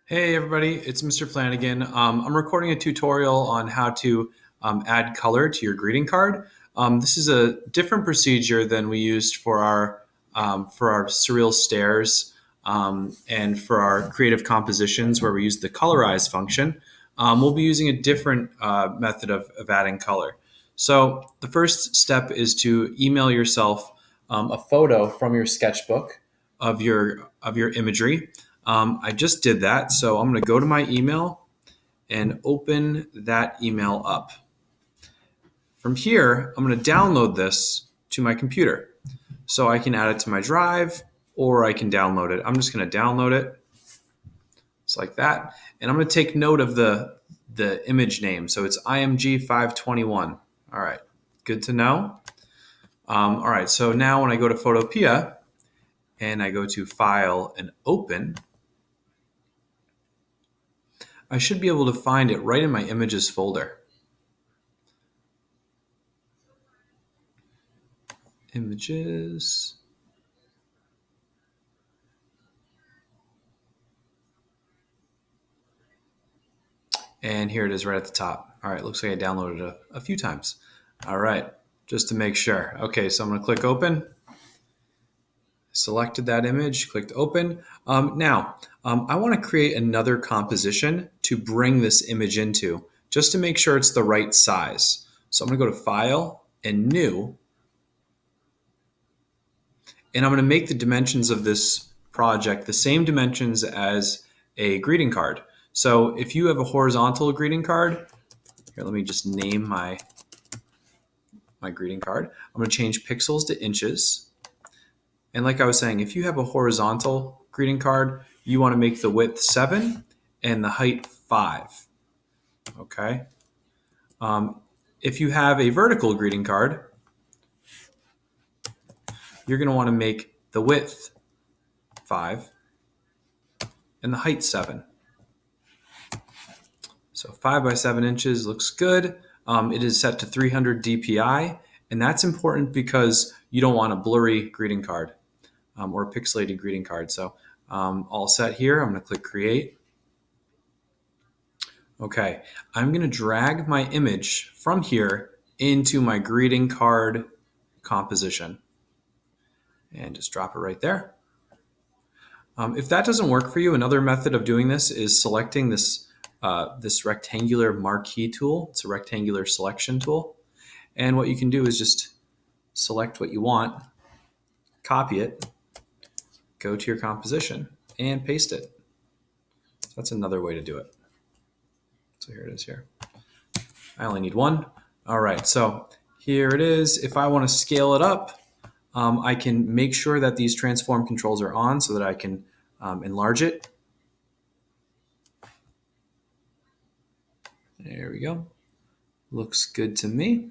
Hey everybody, it's Mr. Flanagan. I'm recording a tutorial on how to add color to your greeting card. This is a different procedure than we used for our surreal stares and for our creative compositions where we use the colorize function. We'll be using a different method of adding color. So the first step is to email yourself a photo from your sketchbook of your imagery. I just did that, so I'm going to go to my email and open that email up. From here, I'm going to download this to my computer. So I can add it to my drive or I can download it. I'm just going to download it. Just like that. And I'm going to take note of the image name. So it's IMG 521. All right, good to know. All right, so now when I go to Photopea and I go to File and Open, I should be able to find it right in my images folder. Images. And here it is right at the top. All right, looks like I downloaded it a few times. All right, just to make sure. Okay, so I'm gonna click open. Selected that image, clicked open. Now, I wanna create another composition to bring this image into, just to make sure it's the right size. So I'm gonna go to File and New, and I'm gonna make the dimensions of this project the same dimensions as a greeting card. So if you have a horizontal greeting card, here, let me just name my greeting card. I'm going to change pixels to inches. And like I was saying, if you have a horizontal greeting card, you want to make the width 7 and the height 5. Okay. If you have a vertical greeting card, you're going to want to make the width 5 and the height 7. So 5 by 7 inches looks good. It is set to 300 DPI, and that's important because you don't want a blurry greeting card or a pixelated greeting card. So all set here. I'm going to click Create. Okay, I'm going to drag my image from here into my greeting card composition and just drop it right there. If that doesn't work for you, another method of doing this is selecting this rectangular marquee tool. It's a rectangular selection tool. And what you can do is just select what you want, copy it, go to your composition, and paste it. That's another way to do it. So here it is here. I only need one. All right, so here it is. If I want to scale it up, I can make sure that these transform controls are on so that I can enlarge it. There we go. Looks good to me.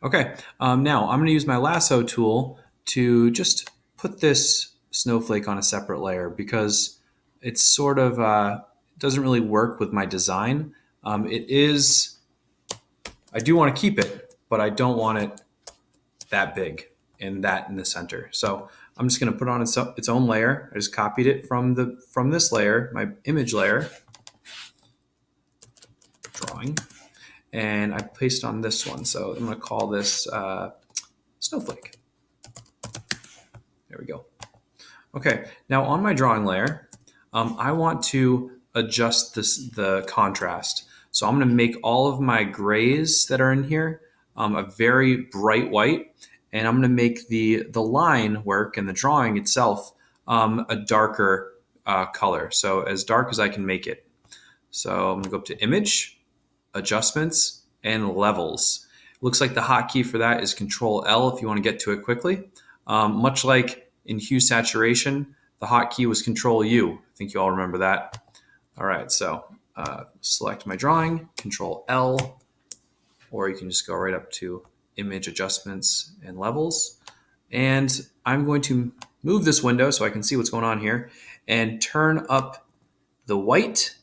Okay, now I'm going to use my lasso tool to just put this snowflake on a separate layer because it's sort of doesn't really work with my design. I do want to keep it, but I don't want it that big and that in the center. So I'm just going to put on its own layer. I just copied it from this layer, my image layer, drawing, and I placed on this one. So I'm going to call this snowflake. There we go. Okay, now on my drawing layer, I want to adjust the contrast. So I'm going to make all of my grays that are in here a very bright white, and I'm going to make the line work and the drawing itself a darker color. So as dark as I can make it. So I'm going to go up to Image, Adjustments, and Levels. It looks like the hotkey for that is Control L if you want to get to it quickly. Much like in hue saturation, the hotkey was Control U. I think you all remember that. All right, so select my drawing, Control L, or you can just go right up to Image Adjustments and Levels. And I'm going to move this window so I can see what's going on here and turn up the white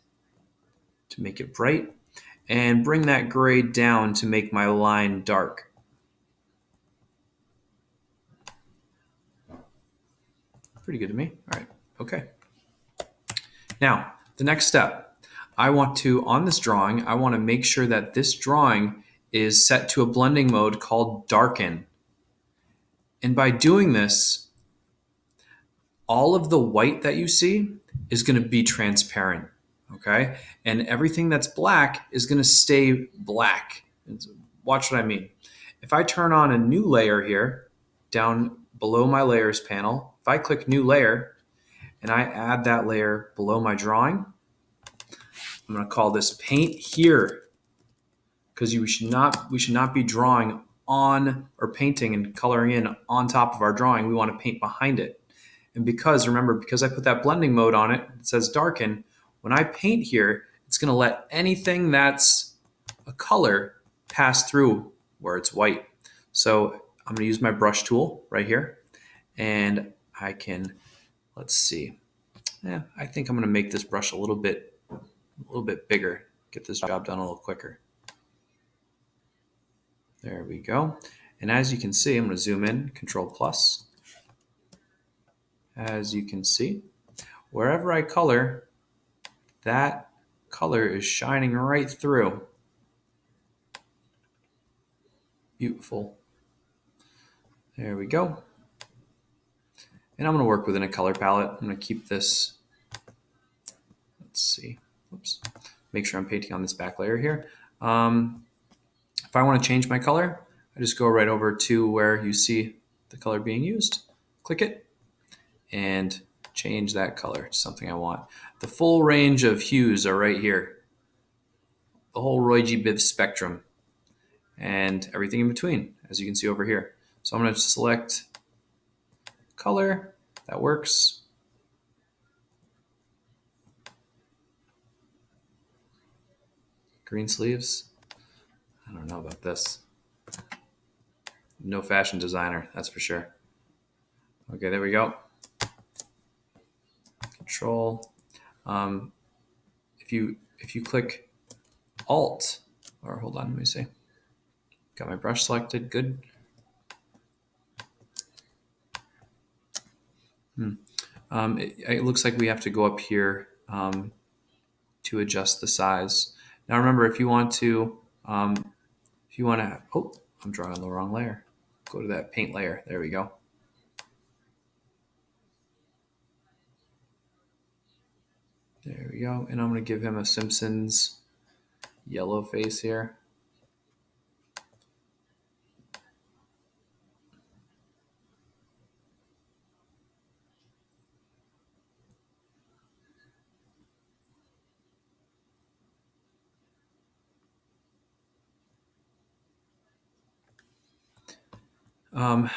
to make it bright and bring that gray down to make my line dark. Pretty good to me. All right, okay. Now, the next step, on this drawing, I want to make sure that this drawing is set to a blending mode called darken. And by doing this, all of the white that you see is going to be transparent, okay? And everything that's black is going to stay black. Watch what I mean. If I turn on a new layer here, down below my layers panel, if I click new layer and I add that layer below my drawing, I'm going to call this paint here, because we should not be drawing on or painting and coloring in on top of our drawing. We want to paint behind it. And because I put that blending mode on it, it says darken. When I paint here, it's going to let anything that's a color pass through where it's white. So I'm going to use my brush tool right here, and I can, let's see. I think I'm going to make this brush a little bit bigger, get this job done a little quicker. There we go. And as you can see, I'm going to zoom in, Control plus. As you can see, wherever I color, that color is shining right through. Beautiful. There we go. And I'm going to work within a color palette. I'm going to keep this, let's see, oops, make sure I'm painting on this back layer here. If I want to change my color, I just go right over to where you see the color being used, click it, and change that color to something I want. The full range of hues are right here. The whole Roy G. Biv spectrum and everything in between, as you can see over here. So I'm going to select color. That works. Green sleeves. I don't know about this. No fashion designer, that's for sure. Okay, there we go. Control. If you click Alt, or hold on, let me see. Got my brush selected, good. It looks like we have to go up here to adjust the size. Now remember, if you want to, oh, I'm drawing on the wrong layer. Go to that paint layer. There we go. There we go. And I'm going to give him a Simpsons yellow face here.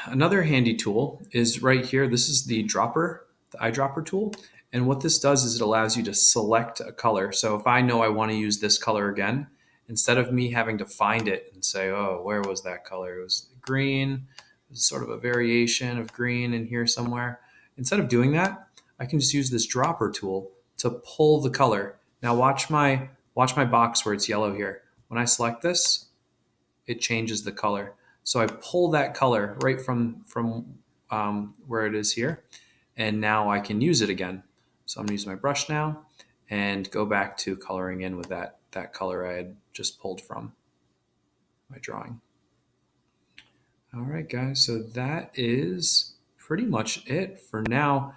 Another handy tool is right here. This is the eyedropper tool. And what this does is it allows you to select a color. So if I know I want to use this color again, instead of me having to find it and say, oh, where was that color? It was green. It was sort of a variation of green in here somewhere. Instead of doing that, I can just use this dropper tool to pull the color. Now watch my box where it's yellow here. When I select this, it changes the color. So I pull that color right from where it is here, and now I can use it again. So I'm going to use my brush now and go back to coloring in with that color I had just pulled from my drawing. All right, guys, so that is pretty much it for now.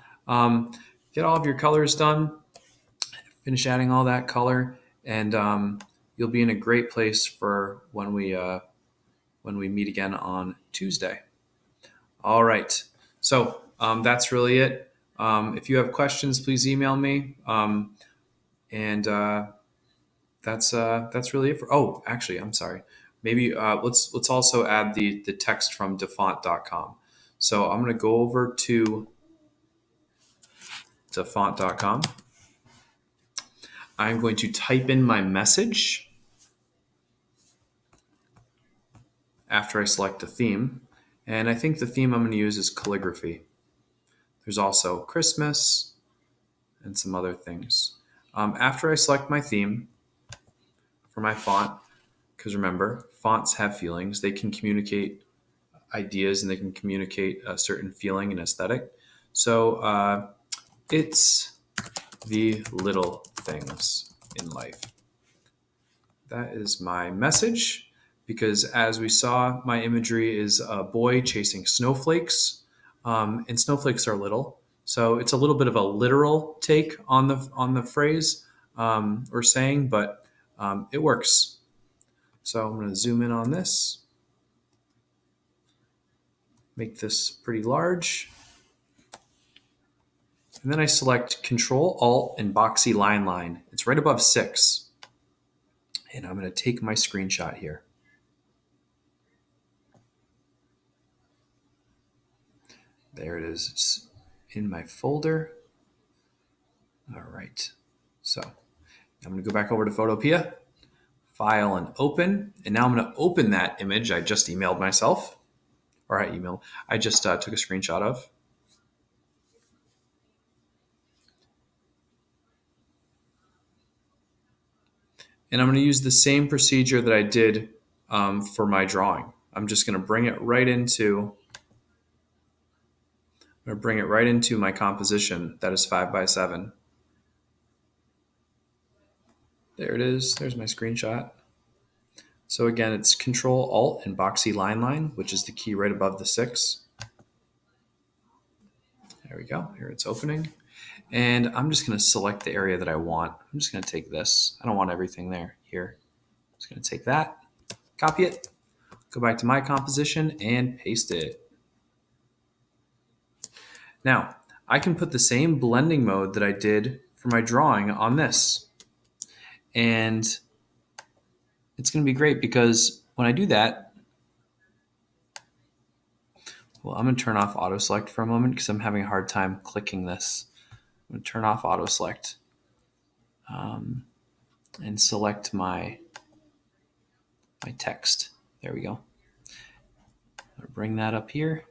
Get all of your colors done, finish adding all that color, and you'll be in a great place for when we meet again on Tuesday. All right, so that's really it. If you have questions, please email me. And that's really it for. Oh, actually, I'm sorry. Maybe let's also add the text from dafont.com. So I'm going to go over to dafont.com. I'm going to type in my message after I select a theme. And I think the theme I'm going to use is calligraphy. There's also Christmas and some other things. After I select my theme for my font, because remember, fonts have feelings. They can communicate ideas and they can communicate a certain feeling and aesthetic. So it's the Little things in life. That is my message, because as we saw, my imagery is a boy chasing snowflakes, and snowflakes are little. So it's a little bit of a literal take on the phrase or saying, but it works. So I'm going to zoom in on this, make this pretty large. And then I select Control Alt and Boxy Line. It's right above 6. And I'm going to take my screenshot here. There it is. It's in my folder. All right. So I'm going to go back over to Photopea, File and Open. And now I'm going to open that image I just emailed myself. Or I just took a screenshot of. And I'm going to use the same procedure that I did for my drawing. I'm just going to bring it right into my composition that is 5x7. There it is. There's my screenshot. So again, it's Control Alt and Boxy Line, which is the key right above the 6. There we go. Here it's opening. And I'm just going to select the area that I want. I'm just going to take this. I don't want everything there here. I'm just going to take that, copy it, go back to my composition and paste it. Now, I can put the same blending mode that I did for my drawing on this. And it's going to be great because when I do that, well, I'm going to turn off auto select for a moment because I'm having a hard time clicking this. I'm going to turn off auto select and select my text. There we go. I'm going to bring that up here.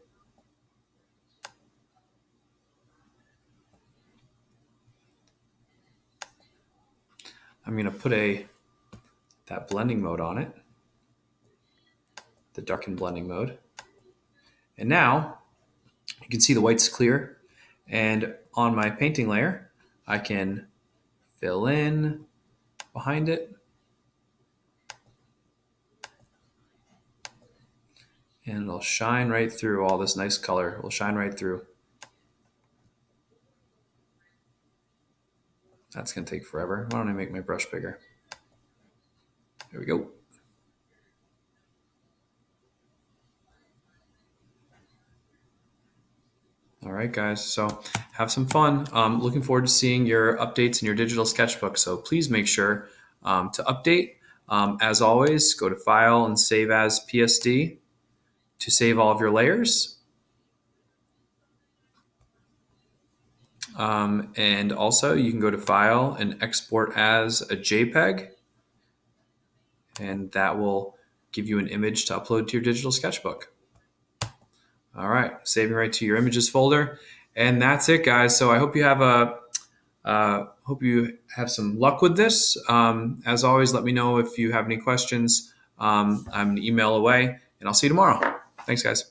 I'm going to put that blending mode on it, the darken blending mode. And now you can see the white's clear. And on my painting layer, I can fill in behind it. And it'll shine right through all this nice color. It will shine right through. That's going to take forever. Why don't I make my brush bigger? There we go. All right, guys. So have some fun. Looking forward to seeing your updates in your digital sketchbook. So please make sure to update. As always, go to File and Save as PSD to save all of your layers. And also you can go to File and Export as a JPEG. And that will give you an image to upload to your digital sketchbook. All right, saving right to your images folder. And that's it, guys. So I hope you have some luck with this. As always, let me know if you have any questions. I'm an email away, and I'll see you tomorrow. Thanks, guys.